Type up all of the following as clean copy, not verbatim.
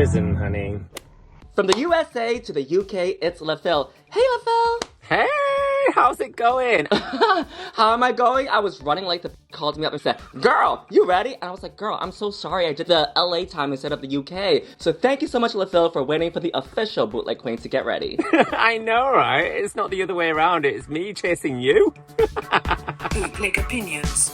prison, honey. From the USA to the UK, it's LaPhil. Hey, LaPhil! Hey, how's it going? How am I going? I was running late. The called me up and said, "Girl, you ready?" And I was like, "Girl, I'm so sorry. I did the LA time instead of the UK. So thank you so much, LaPhil, for waiting for the official Bootleg Queen to get ready." I know, right? It's not the other way around. It's me chasing you. Bootleg opinions.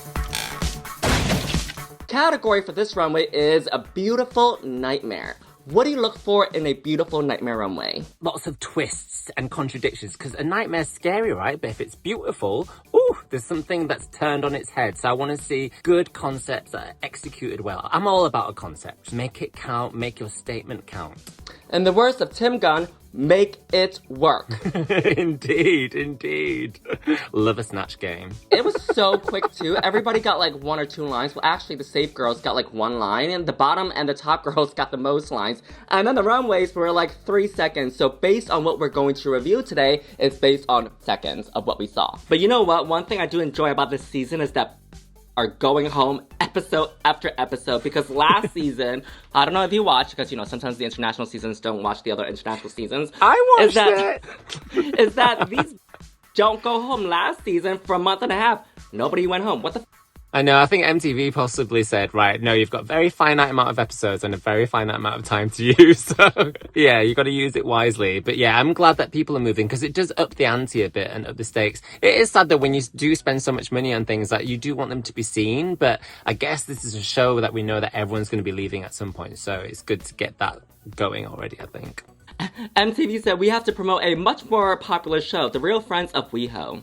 Category for this runway is a beautiful nightmare. What do you look for in a beautiful nightmare runway? Lots of twists and contradictions, because a nightmare's scary, right? But if it's beautiful, ooh, there's something that's turned on its head. So I want to see good concepts that are executed well. I'm all about a concept. Make it count, make your statement count. In the words of Tim Gunn, make it work. Indeed, indeed. Love a snatch game. It was so quick too. Everybody got like 1 or 2 lines. Well, actually the safe girls got like 1 line, and the bottom and the top girls got the most lines. And then the runways were like 3 seconds. So based on what we're going to review today, it's based on seconds of what we saw. But you know what? One thing I do enjoy about this season is that are going home episode after episode, because last season, I don't know if you watched, because, you know, sometimes the international seasons don't watch the other international seasons. I watched it. Is that these don't go home. Last season, for a month and a half, nobody went home. What the I know, I think MTV possibly said, right, no, you've got a very finite amount of episodes and a very finite amount of time to use. So, yeah, you got to use it wisely. But yeah, I'm glad that people are moving, because it does up the ante a bit and up the stakes. It is sad that when you do spend so much money on things that you do want them to be seen. But I guess this is a show that we know that everyone's going to be leaving at some point. So it's good to get that going already, I think. MTV said we have to promote a much more popular show, The Real Friends of WeHo.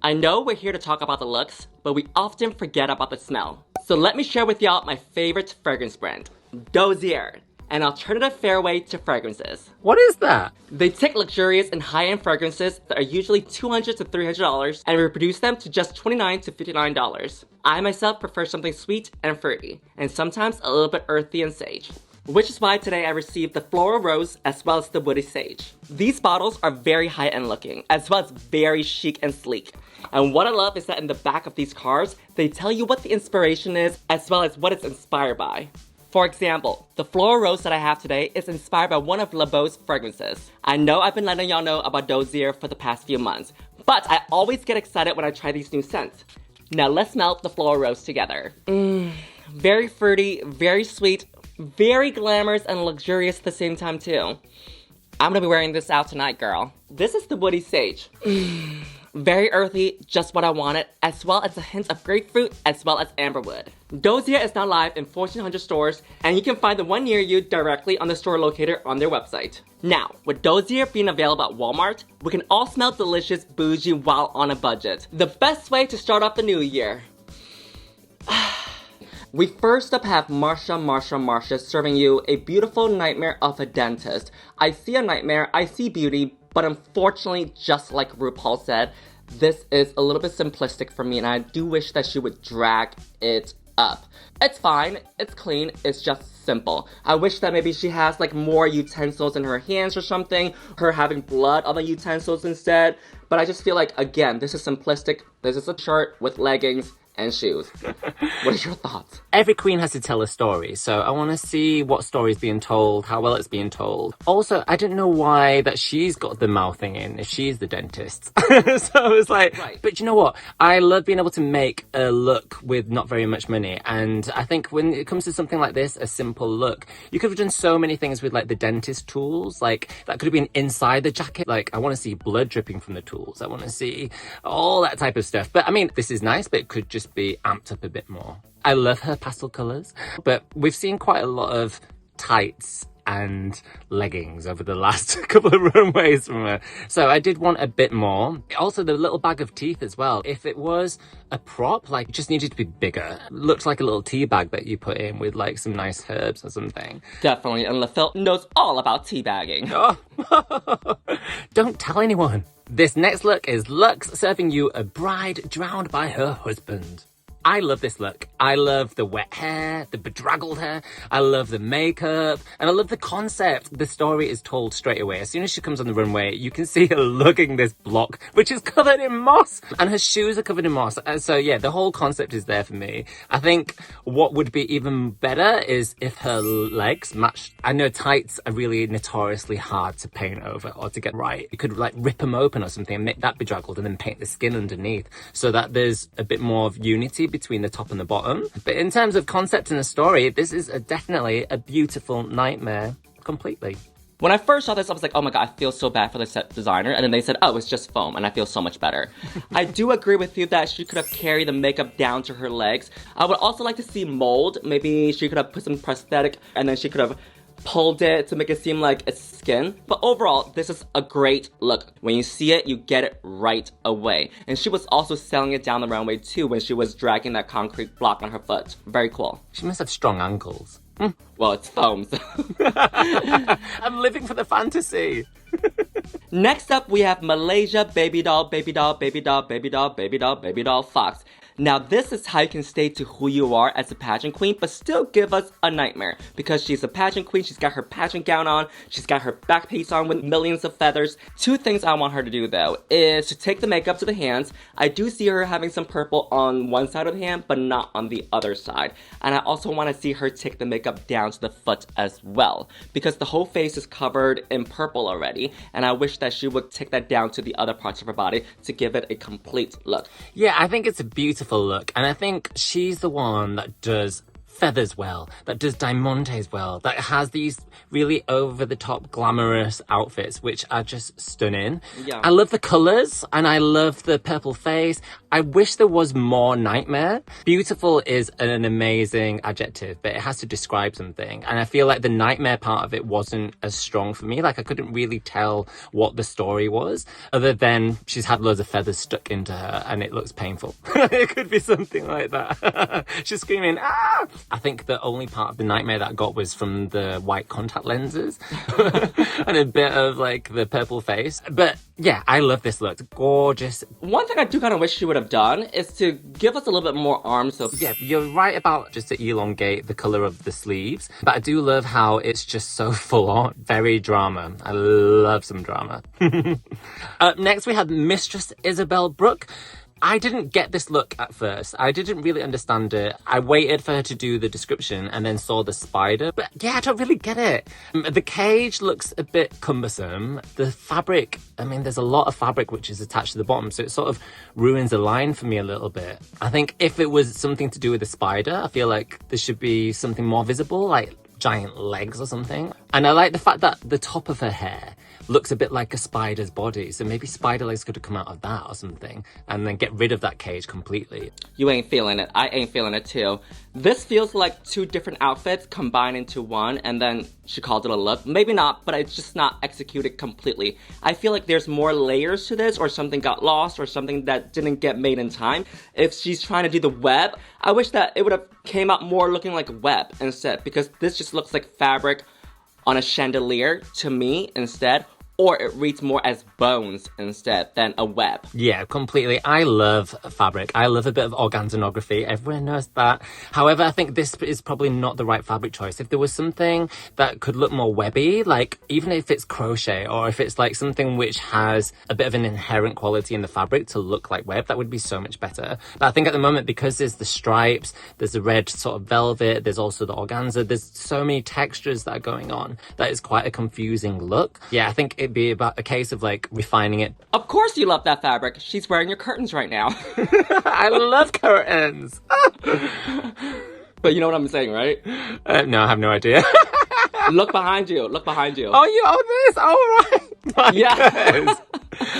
I know we're here to talk about the looks, but we often forget about the smell. So let me share with y'all my favorite fragrance brand, Dossier, an alternative fairway to fragrances. What is that? They take luxurious and high-end fragrances that are usually $200 to $300 and reproduce them to just $29 to $59. I myself prefer something sweet and fruity, and sometimes a little bit earthy and sage. Which is why today I received the Floral Rose as well as the Woody Sage. These bottles are very high-end looking, as well as very chic and sleek. And what I love is that in the back of these cards, they tell you what the inspiration is, as well as what it's inspired by. For example, the Floral Rose that I have today is inspired by one of LaBeaud's fragrances. I know I've been letting y'all know about Dossier for the past few months, but I always get excited when I try these new scents. Now let's smell the Floral Rose together. Very fruity, very sweet, very glamorous and luxurious at the same time too. I'm gonna be wearing this out tonight, girl. This is the Woody Sage. Very earthy, just what I wanted, as well as a hint of grapefruit, as well as amberwood. Dossier is now live in 1,400 stores, and you can find the one near you directly on the store locator on their website. Now, with Dossier being available at Walmart, we can all smell delicious, bougie, while on a budget. The best way to start off the new year. We first up have Marcia serving you a beautiful nightmare of a dentist. I see a nightmare, I see beauty, but unfortunately, just like RuPaul said, this is a little bit simplistic for me, and I do wish that she would drag it up. It's fine, it's clean, it's just simple. I wish that maybe she has like more utensils in her hands or something, her having blood on the utensils instead, but I just feel like, again, this is simplistic. This is a shirt with leggings and shoes. What are your thoughts? Every queen has to tell a story, so I want to see what story is being told, how well it's being told. Also, I didn't know why that she's got the mouthing in if she's the dentist. So I was like, right. But you know what? I love being able to make a look with not very much money, and I think when it comes to something like this, a simple look, you could have done so many things with like the dentist tools, like that could have been inside the jacket. Like, I want to see blood dripping from the tools. I want to see all that type of stuff. But I mean, this is nice, but it could just be amped up a bit more. I love her pastel colours, but we've seen quite a lot of tights and leggings over the last couple of runways from her. So I did want a bit more. Also, the little bag of teeth as well. If it was a prop, like, it just needed to be bigger. It looked like a little tea bag that you put in with like some nice herbs or something. Definitely, and LaPhil knows all about teabagging. Oh. Don't tell anyone. This next look is Luxx serving you a bride drowned by her husband. I love this look. I love the wet hair, the bedraggled hair. I love the makeup, and I love the concept. The story is told straight away. As soon as she comes on the runway, you can see her lugging this block, which is covered in moss, and her shoes are covered in moss. So yeah, the whole concept is there for me. I think what would be even better is if her legs matched. I know tights are really notoriously hard to paint over or to get right. You could like rip them open or something and make that bedraggled and then paint the skin underneath so that there's a bit more of unity between the top and the bottom. But in terms of concept and the story, this is definitely a beautiful nightmare completely. When I first saw this, I was like, oh my god, I feel so bad for the set designer. And then they said, oh, it's just foam, and I feel so much better. I do agree with you that she could have carried the makeup down to her legs. I would also like to see mold. Maybe she could have put some prosthetic, and then she could have pulled it to make it seem like it's skin. But overall, this is a great look. When you see it, you get it right away. And she was also selling it down the runway too when she was dragging that concrete block on her foot. Very cool. She must have strong ankles. Well, it's foam, so. I'm living for the fantasy. Next up, we have Malaysia, Babydoll, Babydoll, Babydoll, Babydoll, Babydoll, Babydoll, Foxx. Now, this is how you can stay to who you are as a pageant queen, but still give us a nightmare. Because she's a pageant queen, she's got her pageant gown on, she's got her back piece on with millions of feathers. Two things I want her to do, though, is to take the makeup to the hands. I do see her having some purple on one side of the hand, but not on the other side. And I also want to see her take the makeup down to the foot as well. Because the whole face is covered in purple already, and I wish that she would take that down to the other parts of her body to give it a complete look. Yeah, I think it's a beautiful look, and I think she's the one that does feathers well, that does diamantes well, that has these really over-the-top glamorous outfits which are just stunning. Yeah. I love the colours and I love the purple face. I wish there was more nightmare. Beautiful is an amazing adjective, but it has to describe something, and I feel like the nightmare part of it wasn't as strong for me. Like I couldn't really tell what the story was other than she's had loads of feathers stuck into her and it looks painful. It could be something like that. She's screaming, ah! I think the only part of the nightmare that I got was from the white contact lenses and a bit of like the purple face. But yeah, I love this look. It's gorgeous. One thing I do kind of wish she would have done is to give us a little bit more arms. So yeah, you're right about just to elongate the colour of the sleeves. But I do love how it's just so full on. Very drama. I love some drama. Up next we had Mistress Isabelle Brooke. I didn't get this look at first. I didn't really understand it. I waited for her to do the description and then saw the spider. But yeah, I don't really get it. The cage looks a bit cumbersome. The fabric, I mean, there's a lot of fabric which is attached to the bottom, so it sort of ruins the line for me a little bit. I think if it was something to do with the spider, I feel like there should be something more visible, like giant legs or something. And I like the fact that the top of her hair looks a bit like a spider's body, so maybe spider legs could have come out of that or something, and then get rid of that cage completely. You ain't feeling it. I ain't feeling it too. This feels like two different outfits combined into one, and then she called it a look. Maybe not, but it's just not executed completely. I feel like there's more layers to this, or something got lost, or something that didn't get made in time. If she's trying to do the web, I wish that it would have came out more looking like web instead, because this just looks like fabric on a chandelier to me instead. Or it reads more as bones instead than a web. Yeah, completely. I love fabric. I love a bit of organzonography. Everyone knows that. However, I think this is probably not the right fabric choice. If there was something that could look more webby, like even if it's crochet or if it's like something which has a bit of an inherent quality in the fabric to look like web, that would be so much better. But I think at the moment, because there's the stripes, there's the red sort of velvet, there's also the organza, there's so many textures that are going on that is quite a confusing look. Yeah, I think it'd be about a case of like refining it. Of course you love that fabric. She's wearing your curtains right now. I love curtains. But you know what I'm saying, right? No, I have no idea. Look behind you. Look behind you. Oh, you own this? Oh, right. My Yeah. goodness.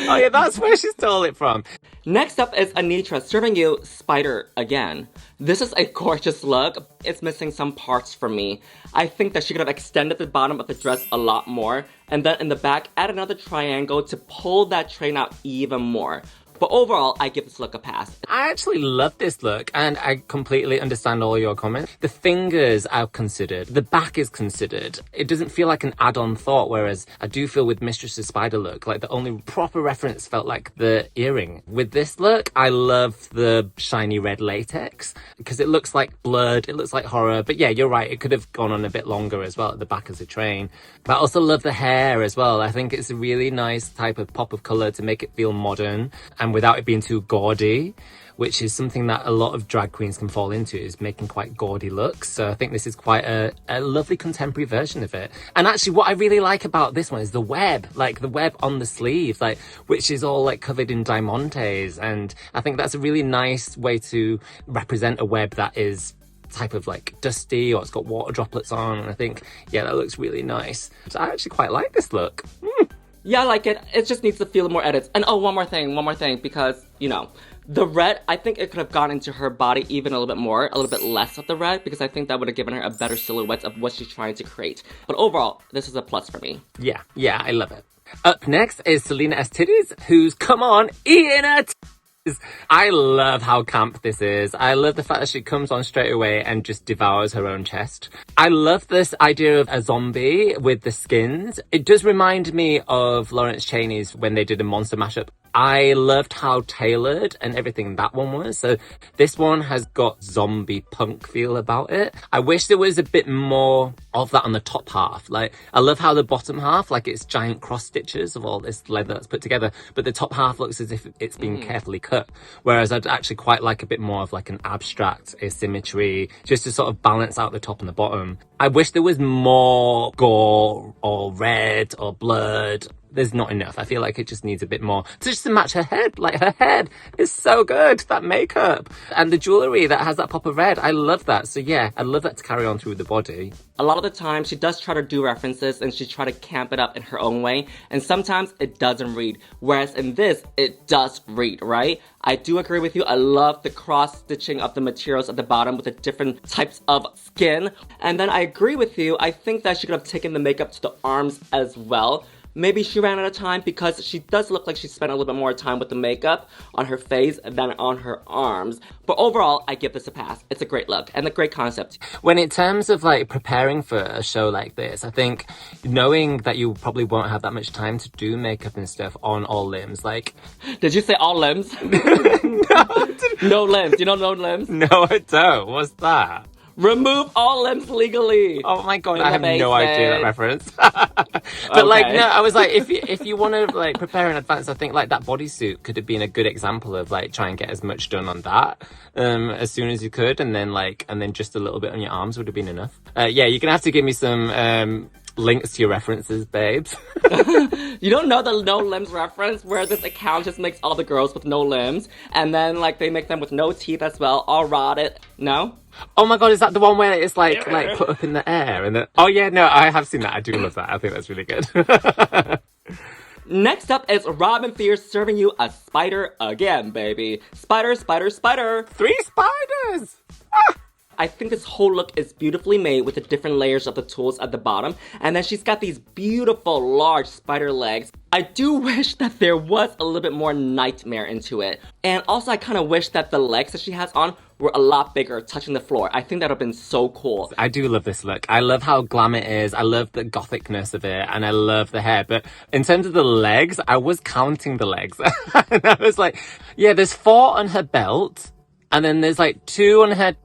Oh, yeah, that's where she stole it from. Next up is Anetra serving you Spider again. This is a gorgeous look. It's missing some parts for me. I think that she could have extended the bottom of the dress a lot more, and then in the back, add another triangle to pull that train out even more. But overall, I give this look a pass. I actually love this look, and I completely understand all your comments. The fingers are considered, the back is considered. It doesn't feel like an add-on thought, whereas I do feel with Mistress's spider look, like the only proper reference felt like the earring. With this look, I love the shiny red latex, because it looks like blood, it looks like horror, but yeah, you're right, it could have gone on a bit longer as well at the back as a train. But I also love the hair as well. I think it's a really nice type of pop of colour to make it feel modern, and without it being too gaudy, which is something that a lot of drag queens can fall into, is making quite gaudy looks. So I think this is quite a lovely contemporary version of it. And actually what I really like about this one is the web, like the web on the sleeve, like, which is all like covered in diamantes. And I think that's a really nice way to represent a web that is type of like dusty, or it's got water droplets on. And I think, yeah, that looks really nice. So I actually quite like this look. Yeah, I like it. It just needs to feel more edits. And oh, one more thing, because, you know, the red, I think it could have gone into her body even a little bit more, a little bit less of the red, because I think that would have given her a better silhouette of what she's trying to create. But overall, this is a plus for me. Yeah, I love it. Up next is Salina EsTitties, who's, come on, eating her I love how camp this is. I love the fact that she comes on straight away and just devours her own chest. I love this idea of a zombie with the skins. It does remind me of Lawrence Chaney's when they did a monster mashup. I loved how tailored and everything that one was. So this one has got zombie punk feel about it. I wish there was a bit more of that on the top half. Like, I love how the bottom half, like it's giant cross stitches of all this leather that's put together, but the top half looks as if it's been carefully cut. Whereas I'd actually quite like a bit more of like an abstract asymmetry, just to sort of balance out the top and the bottom. I wish there was more gore or red or blood. There's not enough. I feel like it just needs a bit more just to match her head. Like, her head is so good, that makeup and the jewellery that has that pop of red. I love that. So yeah, I love that to carry on through the body. A lot of the time, she does try to do references and she try to camp it up in her own way. And sometimes it doesn't read. Whereas in this, it does read, right? I do agree with you. I love the cross-stitching of the materials at the bottom with the different types of skin. And then I agree with you. I think that she could have taken the makeup to the arms as well. Maybe she ran out of time because she does look like she spent a little bit more time with the makeup on her face than on her arms. But overall, I give this a pass. It's a great look and a great concept. When in terms of like preparing for a show like this, I think knowing that you probably won't have that much time to do makeup and stuff on all limbs, like... Did you say all limbs? No limbs. You don't know limbs? No, I don't. What's that? Remove all limbs legally. Oh my god, I have no idea that reference. But okay. Like, no, I was like, if you want to like prepare in advance, I think like that bodysuit could have been a good example of like try and get as much done on that as soon as you could, and then just a little bit on your arms would have been enough. Yeah, you're gonna have to give me some links to your references, babes. You don't know the no limbs reference where this account just makes all the girls with no limbs and then like they make them with no teeth as well, all rotted? No? Oh my god, is that the one where it's like put up in the air and then... Oh yeah, no, I have seen that. I do love that. I think that's really good. Next up is Robin Fierce serving you a spider again, baby. Spider, spider, spider. 3 spiders! Ah! I think this whole look is beautifully made with the different layers of the tools at the bottom. And then she's got these beautiful large spider legs. I do wish that there was a little bit more nightmare into it. And also I kind of wish that the legs that she has on were a lot bigger, touching the floor. I think that would have been so cool. I do love this look. I love how glam it is. I love the gothicness of it. And I love the hair. But in terms of the legs, I was counting the legs. And I was like, yeah, there's 4 on her belt. And then there's like 2 on her...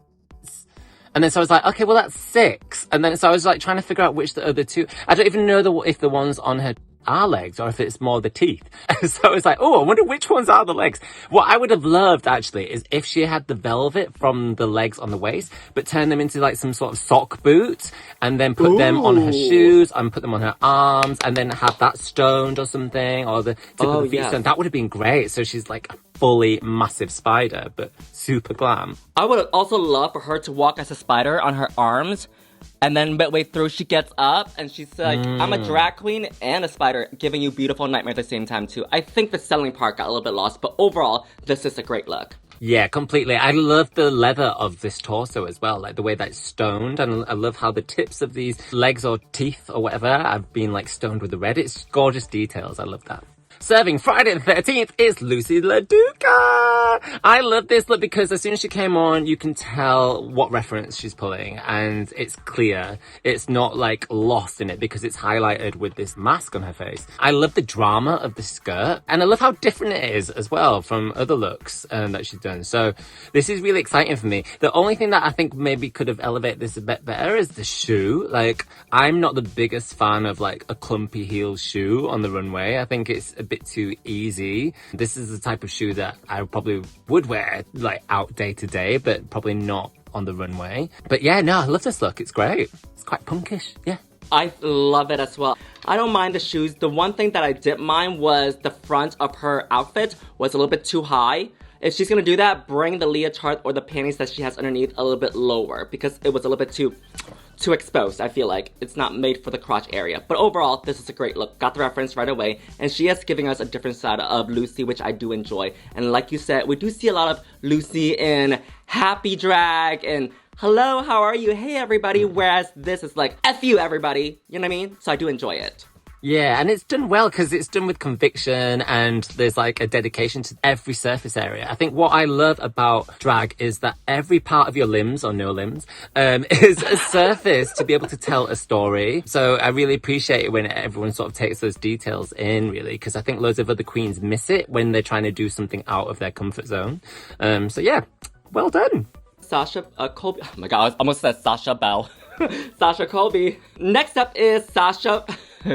And then so I was like, okay, well that's 6. And then so I was like trying to figure out which the other 2... I don't even know if the ones on her are legs or if it's more the teeth. So I was like, oh, I wonder which ones are the legs. What I would have loved actually is if she had the velvet from the legs on the waist, but turn them into like some sort of sock boots and then put them on her shoes and put them on her arms and then have that stoned or something, or the tip of the feet stoned. That would have been great. So she's like a fully massive spider, but super glam. I would also love for her to walk as a spider on her arms. And then midway through, she gets up and she's like, I'm a drag queen and a spider, giving you beautiful nightmare at the same time too. I think the selling part got a little bit lost, but overall, this is a great look. Yeah, completely. I love the leather of this torso as well, like the way that it's stoned. And I love how the tips of these legs or teeth or whatever have been like stoned with the red. It's gorgeous details. I love that. Serving Friday the 13th is Lucy LaDuca. I love this look because as soon as she came on, you can tell what reference she's pulling and it's clear. It's not like lost in it because it's highlighted with this mask on her face. I love the drama of the skirt and I love how different it is as well from other looks that she's done. So this is really exciting for me. The only thing that I think maybe could have elevated this a bit better is the shoe. Like, I'm not the biggest fan of like a clumpy heel shoe on the runway. I think it's a bit too easy. This is the type of shoe that I probably would wear like out day to day, but probably not on the runway. But yeah, no, I love this look. It's great. It's quite punkish. Yeah. I love it as well. I don't mind the shoes. The one thing that I did mind was the front of her outfit was a little bit too high. If she's gonna do that, bring the leotard or the panties that she has underneath a little bit lower because it was a little bit too exposed. I feel like it's not made for the crotch area. But overall, this is a great look. Got the reference right away. And she is giving us a different side of Lucy, which I do enjoy. And like you said, we do see a lot of Lucy in happy drag and hello, how are you? Hey, everybody. Whereas this is like, F you, everybody. You know what I mean? So I do enjoy it. Yeah, and it's done well because it's done with conviction and there's like a dedication to every surface area. I think what I love about drag is that every part of your limbs or no limbs is a surface to be able to tell a story. So I really appreciate it when everyone sort of takes those details in, really, because I think loads of other queens miss it when they're trying to do something out of their comfort zone. So yeah, well done. Sasha, Colby, oh my god, I almost said Sasha Belle. Sasha Colby. Next up is Sasha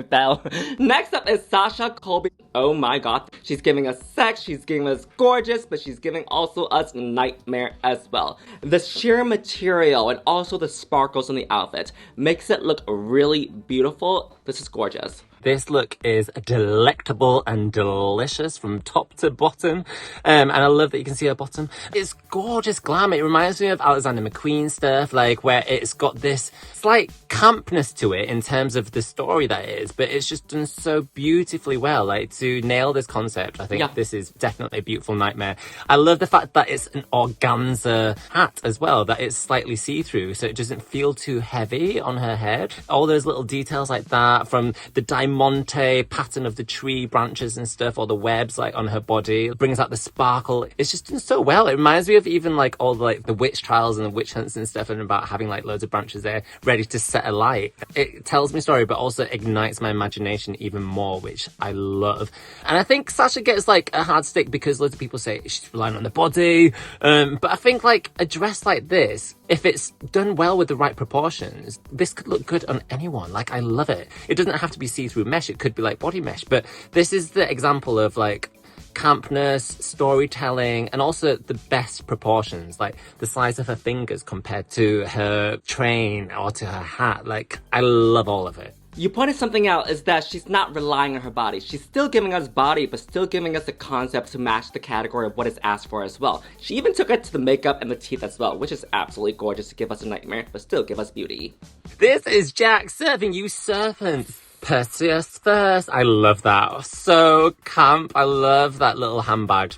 Belle. Next up is Sasha Colby. Oh my god. She's giving us sex, she's giving us gorgeous, but she's giving also us nightmare as well. The sheer material and also the sparkles on the outfit makes it look really beautiful. This is gorgeous. This look is delectable and delicious from top to bottom. And I love that you can see her bottom. It's gorgeous glam. It reminds me of Alexander McQueen stuff, like where it's got this slight campness to it in terms of the story that it is, but it's just done so beautifully well. Like to nail this concept, I think this is definitely a beautiful nightmare. I love the fact that it's an organza hat as well, that it's slightly see-through, so it doesn't feel too heavy on her head. All those little details like that, from the Monte pattern of the tree branches and stuff, or the webs like on her body, it brings out the sparkle. It's just done so well. It reminds me of even like all the, like the witch trials and the witch hunts and stuff, and about having like loads of branches there ready to set alight. It tells me a story, but also ignites my imagination even more, which I love. And I think Sasha gets like a hard stick because loads of people say she's relying on the body, but I think like a dress like this, if it's done well with the right proportions, this could look good on anyone. Like, I love it. It doesn't have to be see-through mesh. It could be like body mesh, but this is the example of like campness, storytelling, and also the best proportions, like the size of her fingers compared to her train or to her hat. Like, I love all of it. You pointed something out, is that she's not relying on her body. She's still giving us body, but still giving us a concept to match the category of what is asked for as well. She even took it to the makeup and the teeth as well, which is absolutely gorgeous to give us a nightmare, but still give us beauty. This is Jack serving you serpents. Perseus first. I love that. So camp. I love that little handbag.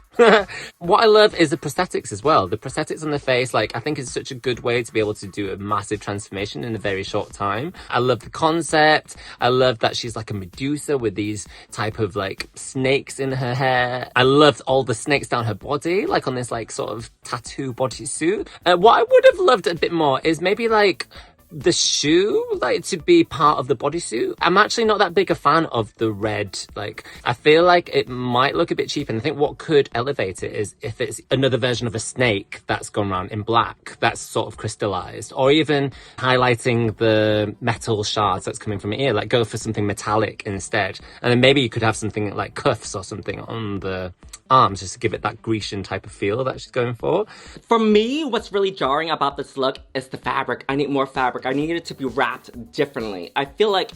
What I love is the prosthetics as well. The prosthetics on the face, like, I think is such a good way to be able to do a massive transformation in a very short time. I love the concept. I love that she's like a Medusa with these type of like snakes in her hair. I loved all the snakes down her body, like on this like sort of tattoo bodysuit. What I would have loved a bit more is maybe like the shoe, like, to be part of the bodysuit. I'm actually not that big a fan of the red. Like, I feel like it might look a bit cheap, and I think what could elevate it is if it's another version of a snake that's gone around in black, that's sort of crystallized, or even highlighting the metal shards that's coming from her ear. Like, go for something metallic instead, and then maybe you could have something like cuffs or something on the arms, just to give it that Grecian type of feel that she's going for. For me, what's really jarring about this look is the fabric. I need more fabric. I need it to be wrapped differently. I feel like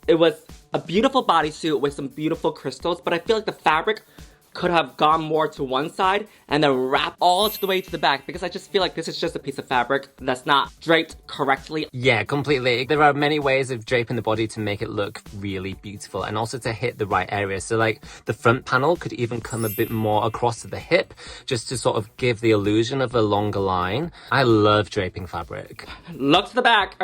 it was a beautiful bodysuit with some beautiful crystals, but I feel like the fabric could have gone more to one side and then wrap all the way to the back, because I just feel like this is just a piece of fabric that's not draped correctly. Yeah, completely. There are many ways of draping the body to make it look really beautiful and also to hit the right area. So like the front panel could even come a bit more across to the hip just to sort of give the illusion of a longer line. I love draping fabric. Look to the back.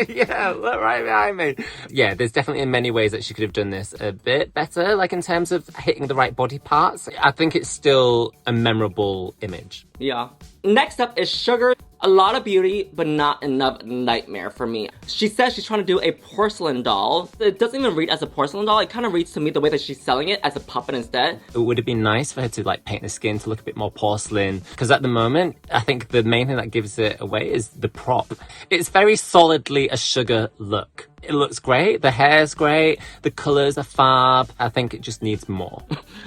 Yeah, look right behind me. Yeah, there's definitely many ways that she could have done this a bit better, like in terms of hitting the right body parts. I think it's still a memorable image. Yeah. Next up is Sugar. A lot of beauty, but not enough nightmare for me. She says she's trying to do a porcelain doll. It doesn't even read as a porcelain doll. It kind of reads to me the way that she's selling it as a puppet instead. It would have been nice for her to like paint the skin to look a bit more porcelain, because at the moment, I think the main thing that gives it away is the prop. It's very solidly a Sugar look. It looks great, the hair's great, the colours are fab. I think it just needs more.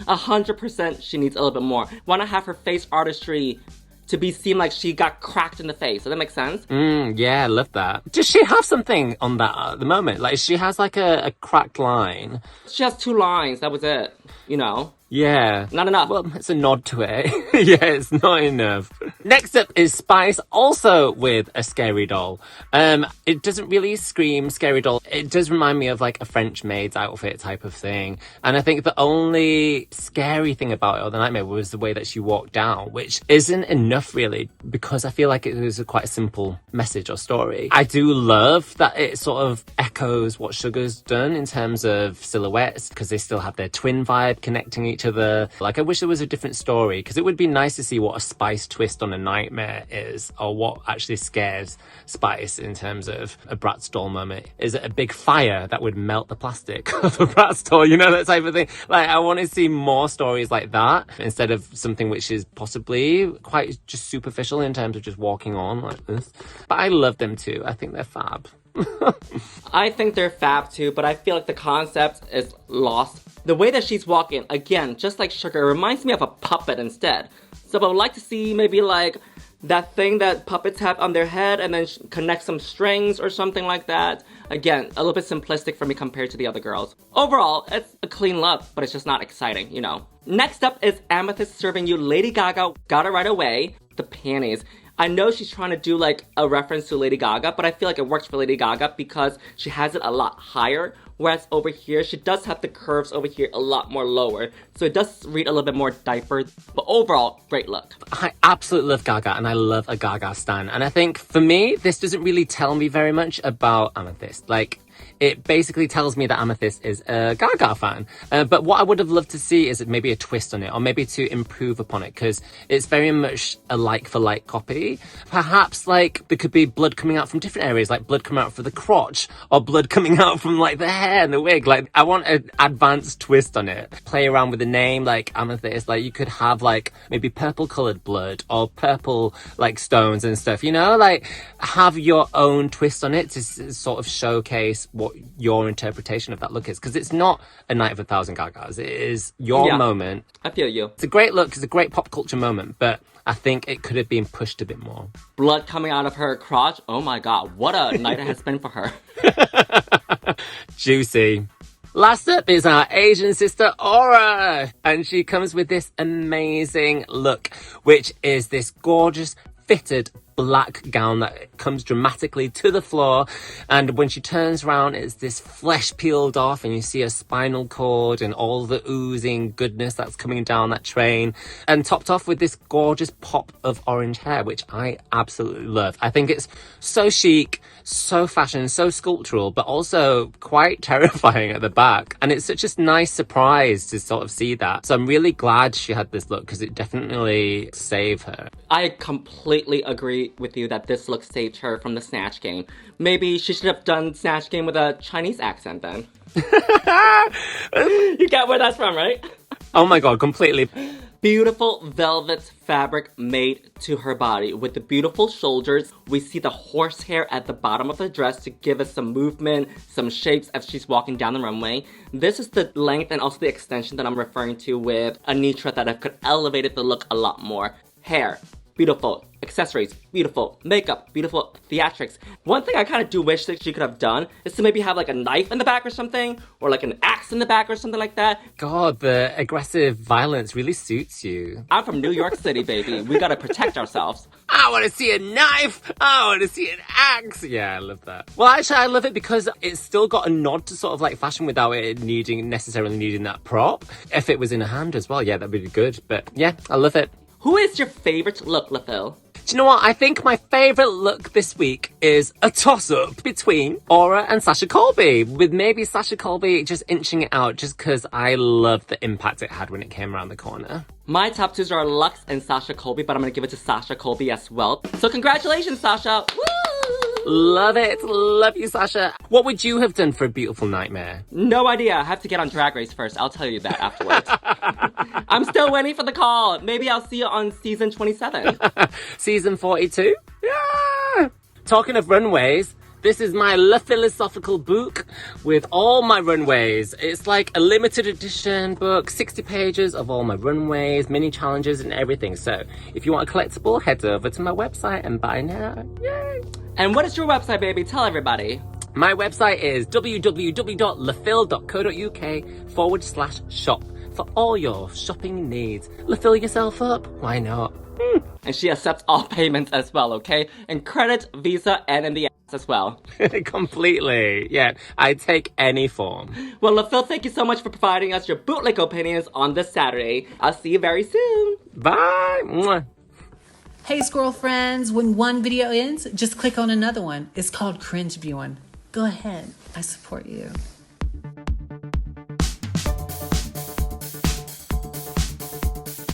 100% she needs a little bit more. Wanna have her face artistry to seem like she got cracked in the face. Does that make sense? Yeah, I love that. Does she have something on that at the moment? Like, she has like a cracked line. She has 2 lines, that was it. You know? Yeah. Not enough. Well, it's a nod to it. Yeah, it's not enough. Next up is Spice, also with a scary doll. It doesn't really scream scary doll. It does remind me of like a French maid's outfit type of thing. And I think the only scary thing about it, or the nightmare, was the way that she walked down, which isn't enough really, because I feel like it was quite a simple message or story. I do love that it sort of echoes what Sugar's done in terms of silhouettes, because they still have their twin vibe connecting each other. Like, I wish there was a different story, because it would be nice to see what a Spice twist on a nightmare is, or what actually scares Spice in terms of a Bratz doll moment. Is it a big fire that would melt the plastic of a Bratz doll? You know, that type of thing. Like, I want to see more stories like that instead of something which is possibly quite just superficial in terms of just walking on like this. But I love them too. I think they're fab. I think they're fab too, but I feel like the concept is lost. The way that she's walking, again, just like Sugar, reminds me of a puppet instead. So I would like to see maybe like that thing that puppets have on their head and then connect some strings or something like that. Again, a little bit simplistic for me compared to the other girls. Overall, it's a clean look, but it's just not exciting, you know. Next up is Amethyst serving you Lady Gaga, Got It Right Away. The panties. I know she's trying to do like a reference to Lady Gaga, but I feel like it works for Lady Gaga because she has it a lot higher, whereas over here, she does have the curves over here a lot more lower. So it does read a little bit more diaper, but overall, great look. I absolutely love Gaga, and I love a Gaga stan. And I think for me, this doesn't really tell me very much about Amethyst. Like, it basically tells me that Amethyst is a Gaga fan. But what I would have loved to see is maybe a twist on it, or maybe to improve upon it, because it's very much a like-for-like copy. Perhaps, like, there could be blood coming out from different areas, like blood coming out from the crotch, or blood coming out from, like, the hair and the wig. Like, I want an advanced twist on it. Play around with the name, like Amethyst. Like, you could have, like, maybe purple-coloured blood, or purple, like, stones and stuff, you know? Like, have your own twist on it to sort of showcase what your interpretation of that look is, because it's not a Night of a Thousand Gagas. It is your moment. I feel you. It's a great look. It's a great pop culture moment, but I think it could have been pushed a bit more. Blood coming out of her crotch. Oh my god, what a night it has been for her. Juicy. Last up is our Asian sister, Aura. And she comes with this amazing look, which is this gorgeous fitted black gown that comes dramatically to the floor, and when she turns around, it's this flesh peeled off and you see her spinal cord and all the oozing goodness that's coming down that train, and topped off with this gorgeous pop of orange hair, which I absolutely love. I think it's so chic, so fashion, so sculptural, but also quite terrifying at the back, and it's such a nice surprise to sort of see that. So I'm really glad she had this look, because it definitely saved her. I completely agree with you that this look saved her from the Snatch Game. Maybe she should have done Snatch Game with a Chinese accent then. You get where that's from, right? Oh my god, completely. Beautiful velvet fabric made to her body with the beautiful shoulders. We see the horsehair at the bottom of the dress to give us some movement, some shapes as she's walking down the runway. This is the length and also the extension that I'm referring to with Anetra that have could elevated the look a lot more. Hair. beautiful. Accessories, beautiful. Makeup, beautiful. Theatrics. One thing I kind of do wish that she could have done is to maybe have like a knife in the back or something, or like an axe in the back or something like that. God, the aggressive violence really suits you. I'm from New York City, baby. We gotta protect ourselves. I want to see a knife. I want to see an axe. Yeah, I love that. Well, actually, I love it because it's still got a nod to sort of like fashion without it necessarily needing that prop. If it was in a hand as well, yeah, that'd be good. But yeah, I love it. Who is your favorite look, LaPhil? Do you know what? I think my favourite look this week is a toss-up between Aura and Sasha Colby, with maybe Sasha Colby just inching it out just because I love the impact it had when it came around the corner. My top twos are Luxx and Sasha Colby, but I'm gonna give it to Sasha Colby as well. So congratulations, Sasha! Woo! Love it. Love you, Sasha. What would you have done for a beautiful nightmare? No idea. I have to get on Drag Race first. I'll tell you that afterwards. I'm still waiting for the call. Maybe I'll see you on season 27. Season 42? Yeah! Talking of runways, this is my Le Philosophical book with all my runways. It's like a limited edition book, 60 pages of all my runways, mini challenges and everything. So if you want a collectible, head over to my website and buy now. Yay! And what is your website, baby? Tell everybody. My website is www.lafil.co.uk/shop for all your shopping needs. LaFil yourself up. Why not? And she accepts all payments as well, okay? And credit, Visa, and in the ass as well. Completely. Yeah, I take any form. Well, LaPhil, thank you so much for providing us your bootleg opinions on this Saturday. I'll see you very soon. Bye. Mwah. Hey, squirrel friends, when one video ends, just click on another one. It's called cringe viewing. Go ahead. I support you.